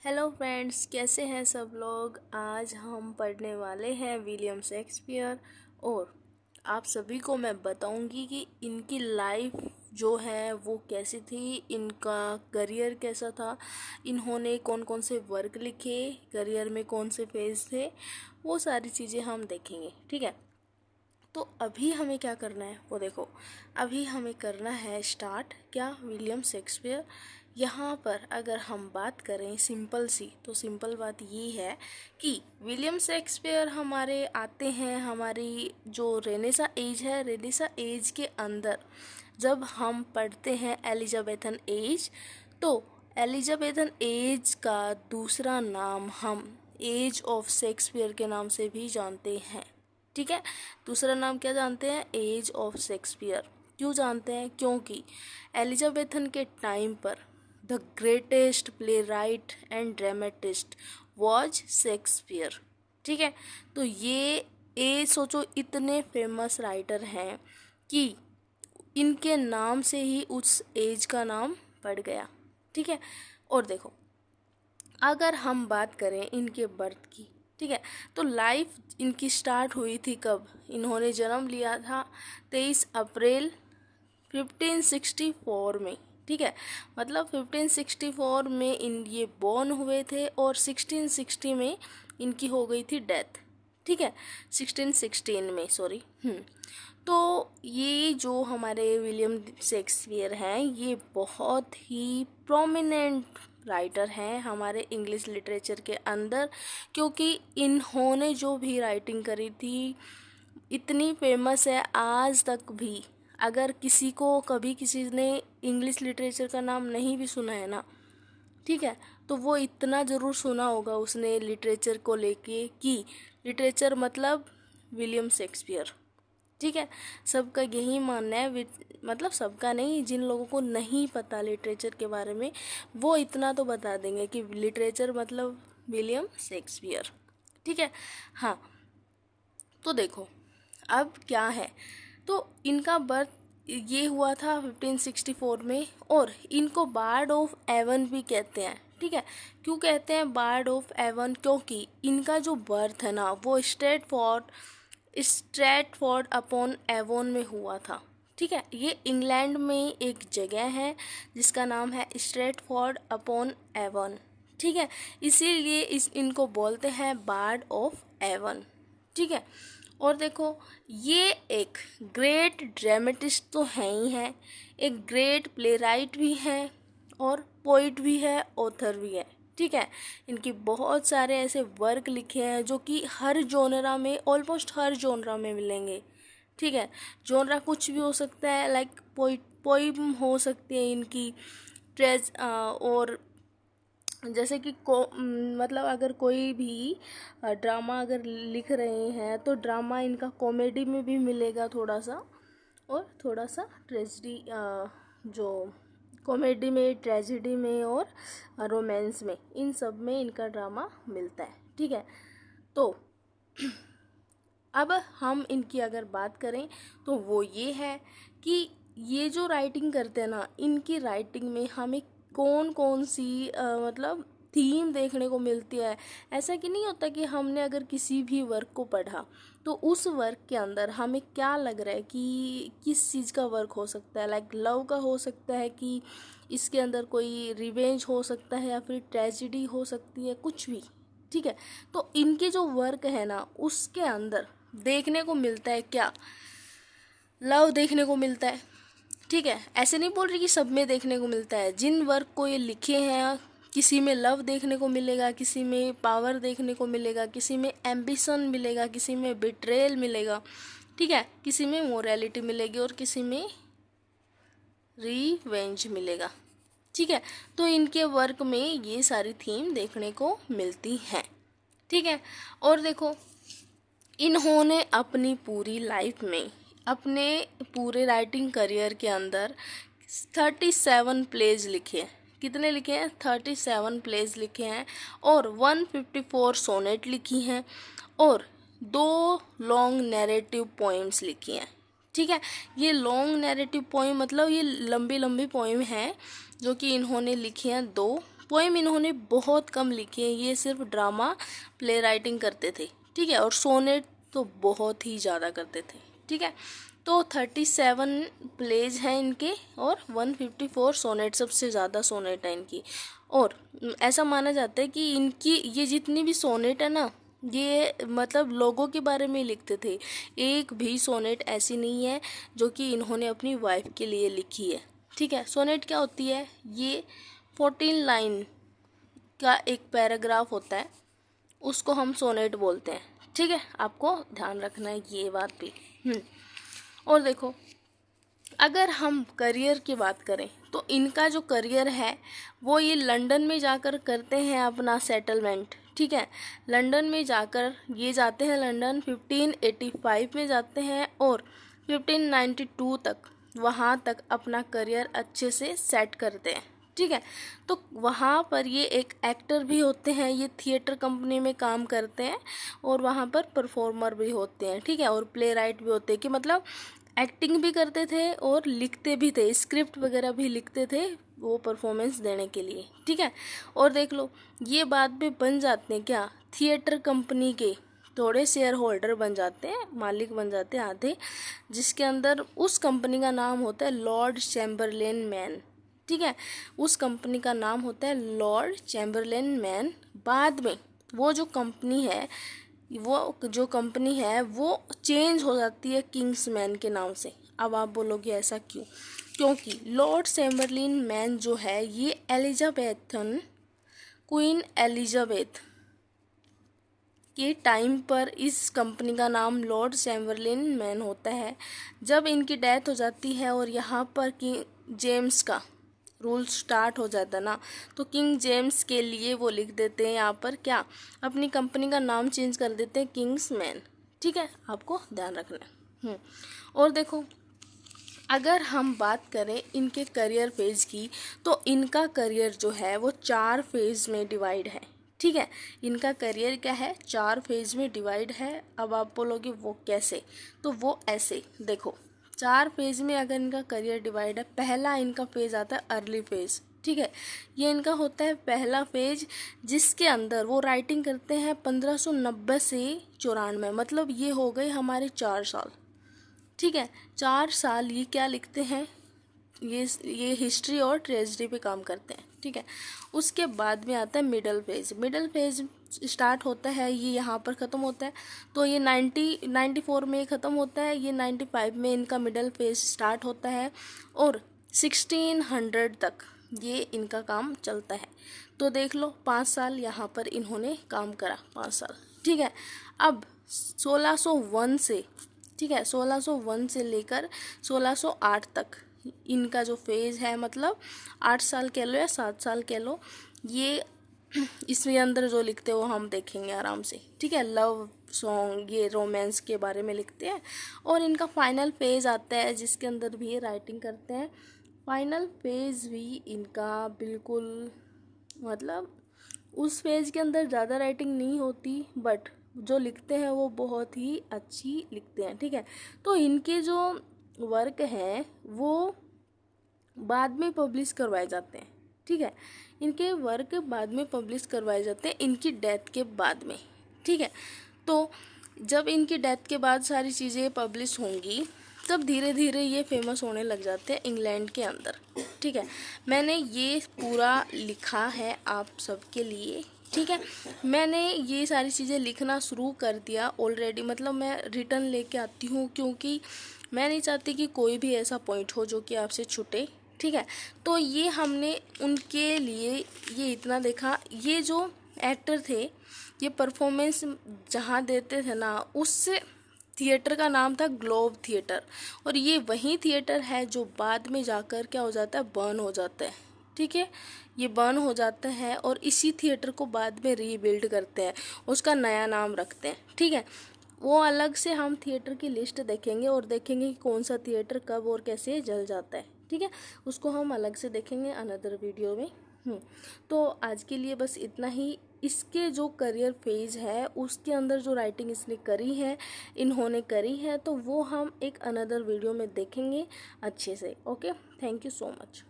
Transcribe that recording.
Hello friends, कैसे हैं सब लोग। आज हम पढ़ने वाले हैं विलियम शेक्सपियर और आप सभी को मैं बताऊंगी कि इनकी लाइफ जो है वो कैसी थी, इनका करियर कैसा था, इन्होंने कौन कौन से वर्क लिखे, करियर में कौन से फेज थे, वो सारी चीज़ें हम देखेंगे। ठीक है, तो अभी हमें क्या करना है वो देखो। अभी हमें करना है स्टार्ट क्या विलियम शेक्सपियर। यहाँ पर अगर हम बात करें सिंपल सी, तो सिंपल बात ये है कि विलियम शेक्सपियर हमारे आते हैं हमारी जो रेनेसा एज है, रेनेसा एज के अंदर जब हम पढ़ते हैं एलिजाबेथन एज, तो एलिजाबेथन एज का दूसरा नाम हम एज ऑफ शेक्सपियर के नाम से भी जानते हैं। ठीक है, दूसरा नाम क्या जानते हैं? Age of Shakespeare. क्यों जानते हैं? क्योंकि एलिजाबेथन के टाइम पर the greatest playwright and dramatist was Shakespeare. ठीक है, तो ये सोचो, इतने फेमस राइटर हैं कि इनके नाम से ही उस एज का नाम पड़ गया। ठीक है, और देखो अगर हम बात करें इनके बर्थ की, ठीक है, तो लाइफ इनकी स्टार्ट हुई थी कब? इन्होंने जन्म लिया था 23 अप्रैल 1564 में। ठीक है, मतलब 1564 में ये बॉर्न हुए थे और 1660 में इनकी हो गई थी डेथ। ठीक है, 1616 में, सॉरी। तो ये जो हमारे विलियम शेक्सपियर हैं, ये बहुत ही प्रोमिनेंट राइटर हैं हमारे इंग्लिश लिटरेचर के अंदर, क्योंकि इन्होंने जो भी राइटिंग करी थी इतनी फेमस है आज तक भी। अगर किसी को कभी किसी ने इंग्लिश लिटरेचर का नाम नहीं भी सुना है ना, ठीक है, तो वो इतना ज़रूर सुना होगा उसने लिटरेचर को लेके कि लिटरेचर मतलब विलियम शेक्सपियर। ठीक है, सबका यही मानना है, मतलब सबका नहीं, जिन लोगों को नहीं पता लिटरेचर के बारे में वो इतना तो बता देंगे कि लिटरेचर मतलब विलियम शेक्सपियर। ठीक है, हाँ, तो देखो अब क्या है। तो इनका बर्थ ये हुआ था 1564 में और इनको बार्ड ऑफ एवन भी कहते हैं। ठीक है, क्यों कहते हैं बार्ड ऑफ एवन? क्योंकि इनका जो बर्थ है ना वो स्ट्रैटफोर्ड अपॉन एवोन में हुआ था। ठीक है, ये इंग्लैंड में एक जगह है जिसका नाम है स्ट्रैटफोर्ड अपॉन एवोन। ठीक है, इसीलिए इनको बोलते हैं बार्ड ऑफ एवन। ठीक है, और देखो ये एक ग्रेट ड्रामेटिस्ट तो है ही है, एक ग्रेट प्लेराइट भी है और पोइट भी है, ऑथर भी है। ठीक है, इनकी बहुत सारे ऐसे वर्क लिखे हैं जो कि हर जोनरा में, ऑलमोस्ट हर जोनरा में मिलेंगे। ठीक है, जोनरा कुछ भी हो सकता है, लाइक पोइम हो सकती है इनकी, और जैसे कि मतलब अगर कोई भी ड्रामा अगर लिख रहे हैं तो ड्रामा इनका कॉमेडी में भी मिलेगा थोड़ा सा, और थोड़ा सा ट्रेजिडी, जो कॉमेडी में, ट्रेजिडी में और रोमांस में, इन सब में इनका ड्रामा मिलता है। ठीक है, तो अब हम इनकी अगर बात करें तो वो ये है कि ये जो राइटिंग करते हैं ना, इनकी राइटिंग में हमें कौन कौन सी मतलब थीम देखने को मिलती है। ऐसा कि नहीं होता कि हमने अगर किसी भी वर्क को पढ़ा तो उस वर्क के अंदर हमें क्या लग रहा है कि किस चीज़ का वर्क हो सकता है, लाइक लव का हो सकता है, कि इसके अंदर कोई रिवेंज हो सकता है, या फिर ट्रेजिडी हो सकती है, कुछ भी। ठीक है, तो इनके जो वर्क है ना उसके अंदर देखने को मिलता है क्या? लव देखने को मिलता है। ठीक है, ऐसे नहीं बोल रही कि सब में देखने को मिलता है। जिन वर्क को ये लिखे हैं किसी में लव देखने को मिलेगा, किसी में पावर देखने को मिलेगा, किसी में एम्बिशन मिलेगा, किसी में बिट्रेयल मिलेगा। ठीक है, किसी में मोरालिटी मिलेगी और किसी में रिवेंज मिलेगा। ठीक है, तो इनके वर्क में ये सारी थीम देखने को मिलती हैं। ठीक है, और देखो इन्होंने अपनी पूरी लाइफ में, अपने पूरे राइटिंग करियर के अंदर 37 प्लेज लिखे हैं। कितने लिखे हैं? 37 प्लेज लिखे हैं और 154 सोनेट लिखी हैं और 2 लॉन्ग नैरेटिव पोइम्स लिखी हैं। ठीक है, ये लॉन्ग नैरेटिव पोइम मतलब ये लंबी लंबी पोइम हैं जो कि इन्होंने लिखी हैं 2 पोएम इन्होंने बहुत कम लिखी है, ये सिर्फ ड्रामा प्ले राइटिंग करते थे, ठीक है। और सोनेट तो बहुत ही ज़्यादा करते थे, ठीक है। तो 37 प्लेज हैं इनके और 154 सोनेट, सबसे ज़्यादा सोनेट है इनकी। और ऐसा माना जाता है कि इनकी ये जितनी भी सोनेट है ना, ये मतलब लोगों के बारे में लिखते थे। एक भी सोनेट ऐसी नहीं है जो कि इन्होंने अपनी वाइफ के लिए लिखी है, ठीक है। सोनेट क्या होती है? ये 14 लाइन का एक पैराग्राफ होता है, उसको हम सोनेट बोलते हैं, ठीक है। आपको ध्यान रखना है ये बात भी। और देखो, अगर हम करियर की बात करें तो इनका जो करियर है वो ये लंदन में जाकर करते हैं अपना सेटलमेंट, ठीक है। लंदन में जाकर ये जाते हैं, लंदन 1585 में जाते हैं और 1592 तक वहाँ तक अपना करियर अच्छे से सेट करते हैं, ठीक है। तो वहाँ पर ये एक एक्टर भी होते हैं, ये थिएटर कंपनी में काम करते हैं और वहाँ पर परफॉर्मर भी होते हैं, ठीक है। और प्ले राइट भी होते हैं, कि मतलब एक्टिंग भी करते थे और लिखते भी थे, स्क्रिप्ट वगैरह भी लिखते थे वो परफॉर्मेंस देने के लिए, ठीक है। और देख लो, ये बाद में बन जाते हैं क्या, थिएटर कंपनी के थोड़े शेयर होल्डर बन जाते हैं, मालिक बन जाते हैं आधे, जिसके अंदर उस कंपनी का नाम होता है लॉर्ड चैम्बरलेन मैन, ठीक है। उस कंपनी का नाम होता है लॉर्ड चैम्बरलेन मैन। बाद में वो जो कंपनी है वो चेंज हो जाती है किंग्समैन के नाम से। अब आप बोलोगे ऐसा क्यों? क्योंकि लॉर्ड चैम्बरलेन मैन जो है ये एलिजाबेथन क्वीन एलिजाबेथ के टाइम पर इस कंपनी का नाम लॉर्ड चैम्बरलेन मैन होता है। जब इनकी डेथ हो जाती है और यहाँ पर किंग जेम्स का रूल स्टार्ट हो जाता है ना, तो किंग जेम्स के लिए वो लिख देते हैं यहाँ पर क्या, अपनी कंपनी का नाम चेंज कर देते हैं किंग्समैन, ठीक है। आपको ध्यान रखना है। और देखो, अगर हम बात करें इनके करियर फेज की, तो इनका करियर जो है वो 4 फेज में डिवाइड है, ठीक है। इनका करियर क्या है, 4 फेज में डिवाइड है। अब आप बोलोगे वो कैसे? तो वो ऐसे देखो, 4 फेज में अगर इनका करियर डिवाइड है, पहला इनका फेज आता है अर्ली फेज, ठीक है। ये इनका होता है पहला फेज, जिसके अंदर वो राइटिंग करते हैं 1590 से 94, मतलब ये हो गए हमारे 4 साल, ठीक है। 4 साल ये क्या लिखते हैं, ये हिस्ट्री और ट्रेजेडी पे काम करते हैं, ठीक है। उसके बाद में आता है middle phase. Middle phase start होता है, ये यहाँ पर ख़त्म होता है, तो ये 94 में ख़त्म होता है, ये 95 में इनका मिडल फेज स्टार्ट होता है और 1600 तक ये इनका काम चलता है। तो देख लो, 5 साल यहाँ पर इन्होंने काम करा, 5 साल, ठीक है। अब 1601 से, ठीक है, 1601 से लेकर 1608 तक इनका जो फेज है, मतलब 8 साल कह लो या 7 साल कह लो, ये इसके अंदर जो लिखते हैं वो हम देखेंगे आराम से, ठीक है। लव सॉन्ग, ये रोमांस के बारे में लिखते हैं। और इनका फाइनल पेज आता है जिसके अंदर भी ये राइटिंग करते हैं। फाइनल पेज भी इनका बिल्कुल, मतलब उस पेज के अंदर ज़्यादा राइटिंग नहीं होती, बट जो लिखते हैं वो बहुत ही अच्छी लिखते हैं, ठीक है। तो इनके जो वर्क हैं वो बाद में पब्लिश करवाए जाते हैं, ठीक है। इनके वर्क बाद में पब्लिश करवाए जाते हैं इनकी डेथ के बाद में, ठीक है। तो जब इनकी डेथ के बाद सारी चीज़ें पब्लिश होंगी, तब धीरे धीरे ये फेमस होने लग जाते हैं इंग्लैंड के अंदर, ठीक है। मैंने ये पूरा लिखा है आप सबके लिए, ठीक है। मैंने ये सारी चीज़ें लिखना शुरू कर दिया ऑलरेडी, मतलब मैं रिटर्न लेके आती हूँ, क्योंकि मैं नहीं चाहती कि कोई भी ऐसा पॉइंट हो जो कि आपसे छूटे, ठीक है। तो ये हमने उनके लिए ये इतना देखा। ये जो एक्टर थे, ये परफॉर्मेंस जहाँ देते थे ना, उस थिएटर का नाम था ग्लोब थिएटर, और ये वही थिएटर है जो बाद में जाकर क्या हो जाता है, बर्न हो जाता है, ठीक है। ये बर्न हो जाता है और इसी थिएटर को बाद में रीबिल्ड करते हैं, उसका नया नाम रखते हैं, ठीक है। वो अलग से हम थिएटर की लिस्ट देखेंगे और देखेंगे कि कौन सा थिएटर कब और कैसे जल जाता है, ठीक है। उसको हम अलग से देखेंगे अनदर वीडियो में। तो आज के लिए बस इतना ही। इसके जो करियर फेज है उसके अंदर जो राइटिंग इसने करी है, इन्होंने करी है, तो वो हम एक अनदर वीडियो में देखेंगे अच्छे से। Okay, thank you so much.